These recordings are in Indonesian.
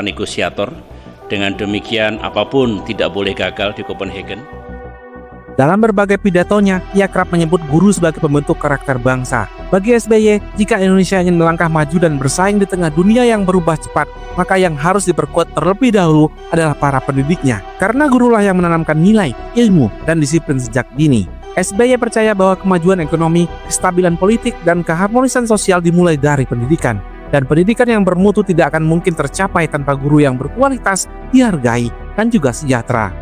negosiator. Dengan demikian, apapun tidak boleh gagal di Copenhagen. Dalam berbagai pidatonya, ia kerap menyebut guru sebagai pembentuk karakter bangsa. Bagi SBY, jika Indonesia ingin melangkah maju dan bersaing di tengah dunia yang berubah cepat, maka yang harus diperkuat terlebih dahulu adalah para pendidiknya. Karena gurulah yang menanamkan nilai, ilmu, dan disiplin sejak dini. SBY percaya bahwa kemajuan ekonomi, kestabilan politik, dan keharmonisan sosial dimulai dari pendidikan. Dan pendidikan yang bermutu tidak akan mungkin tercapai tanpa guru yang berkualitas, dihargai, dan juga sejahtera.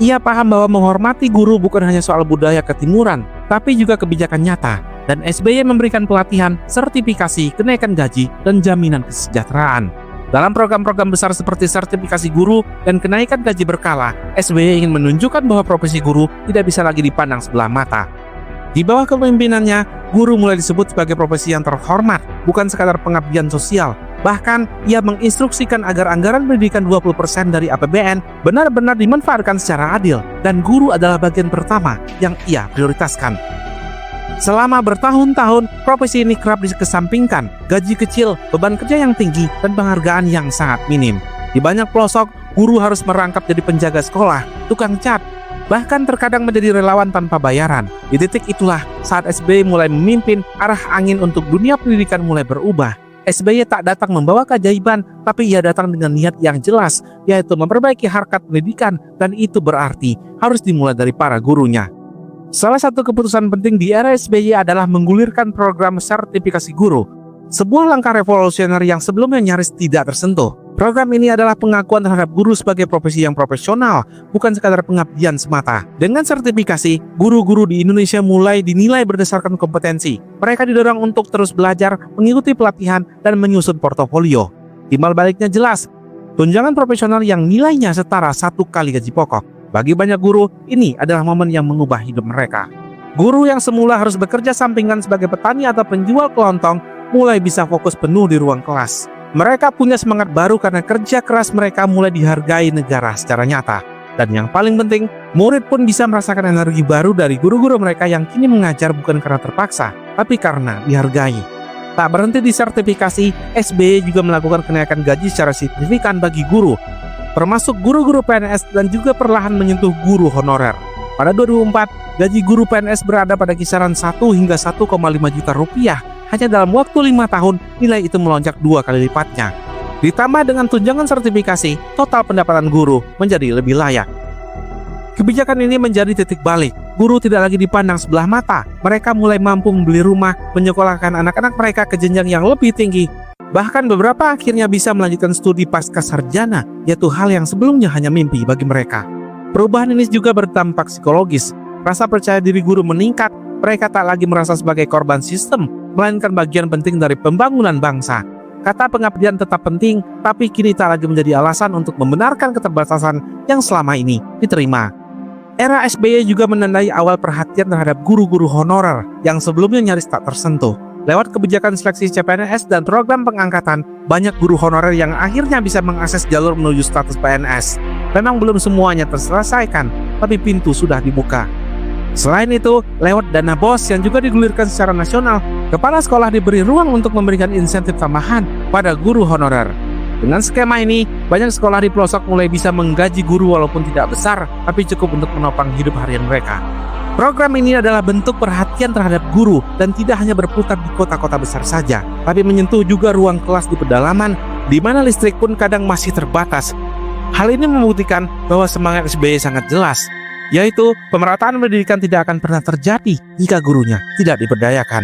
Ia paham bahwa menghormati guru bukan hanya soal budaya ketimuran, tapi juga kebijakan nyata. Dan SBY memberikan pelatihan, sertifikasi, kenaikan gaji, dan jaminan kesejahteraan. Dalam program-program besar seperti sertifikasi guru dan kenaikan gaji berkala, SBY ingin menunjukkan bahwa profesi guru tidak bisa lagi dipandang sebelah mata. Di bawah kepemimpinannya, guru mulai disebut sebagai profesi yang terhormat, bukan sekadar pengabdian sosial. Bahkan, ia menginstruksikan agar anggaran pendidikan 20% dari APBN benar-benar dimanfaatkan secara adil, dan guru adalah bagian pertama yang ia prioritaskan. Selama bertahun-tahun, profesi ini kerap dikesampingkan, gaji kecil, beban kerja yang tinggi, dan penghargaan yang sangat minim. Di banyak pelosok, guru harus merangkap jadi penjaga sekolah, tukang cat, bahkan terkadang menjadi relawan tanpa bayaran. Di titik itulah saat SBY mulai memimpin, arah angin untuk dunia pendidikan mulai berubah. SBY tak datang membawa keajaiban, tapi ia datang dengan niat yang jelas, yaitu memperbaiki harkat pendidikan, dan itu berarti harus dimulai dari para gurunya. Salah satu keputusan penting di era SBY adalah menggulirkan program sertifikasi guru, sebuah langkah revolusioner yang sebelumnya nyaris tidak tersentuh. Program ini adalah pengakuan terhadap guru sebagai profesi yang profesional, bukan sekadar pengabdian semata. Dengan sertifikasi, guru-guru di Indonesia mulai dinilai berdasarkan kompetensi. Mereka didorong untuk terus belajar, mengikuti pelatihan, dan menyusun portofolio. Timbal baliknya jelas, tunjangan profesional yang nilainya setara 1 kali gaji pokok. Bagi banyak guru, ini adalah momen yang mengubah hidup mereka. Guru yang semula harus bekerja sampingan sebagai petani atau penjual kelontong, mulai bisa fokus penuh di ruang kelas. Mereka punya semangat baru karena kerja keras mereka mulai dihargai negara secara nyata. Dan yang paling penting, murid pun bisa merasakan energi baru dari guru-guru mereka yang kini mengajar bukan karena terpaksa, tapi karena dihargai. Tak berhenti di sertifikasi, SBY juga melakukan kenaikan gaji secara signifikan bagi guru, termasuk guru-guru PNS dan juga perlahan menyentuh guru honorer. Pada 2004, gaji guru PNS berada pada kisaran 1 hingga 1,5 juta rupiah. Hanya dalam waktu 5 tahun, nilai itu melonjak 2 kali lipatnya. Ditambah dengan tunjangan sertifikasi, total pendapatan guru menjadi lebih layak. Kebijakan ini menjadi titik balik. Guru tidak lagi dipandang sebelah mata. Mereka mulai mampu membeli rumah, menyekolahkan anak-anak mereka ke jenjang yang lebih tinggi. Bahkan beberapa akhirnya bisa melanjutkan studi pasca sarjana, yaitu hal yang sebelumnya hanya mimpi bagi mereka. Perubahan ini juga berdampak psikologis. Rasa percaya diri guru meningkat. Mereka tak lagi merasa sebagai korban sistem, melainkan bagian penting dari pembangunan bangsa. Kata pengabdian tetap penting, tapi kini tak lagi menjadi alasan untuk membenarkan keterbatasan yang selama ini diterima. Era SBY juga menandai awal perhatian terhadap guru-guru honorer yang sebelumnya nyaris tak tersentuh. Lewat kebijakan seleksi CPNS dan program pengangkatan, banyak guru honorer yang akhirnya bisa mengakses jalur menuju status PNS. Memang belum semuanya terselesaikan, tapi pintu sudah dibuka. Selain itu, lewat dana BOS yang juga digulirkan secara nasional, kepala sekolah diberi ruang untuk memberikan insentif tambahan pada guru honorer. Dengan skema ini, banyak sekolah di pelosok mulai bisa menggaji guru walaupun tidak besar, tapi cukup untuk menopang hidup harian mereka. Program ini adalah bentuk perhatian terhadap guru dan tidak hanya berputar di kota-kota besar saja, tapi menyentuh juga ruang kelas di pedalaman, di mana listrik pun kadang masih terbatas. Hal ini membuktikan bahwa semangat SBY sangat jelas, yaitu pemerataan pendidikan tidak akan pernah terjadi jika gurunya tidak diberdayakan.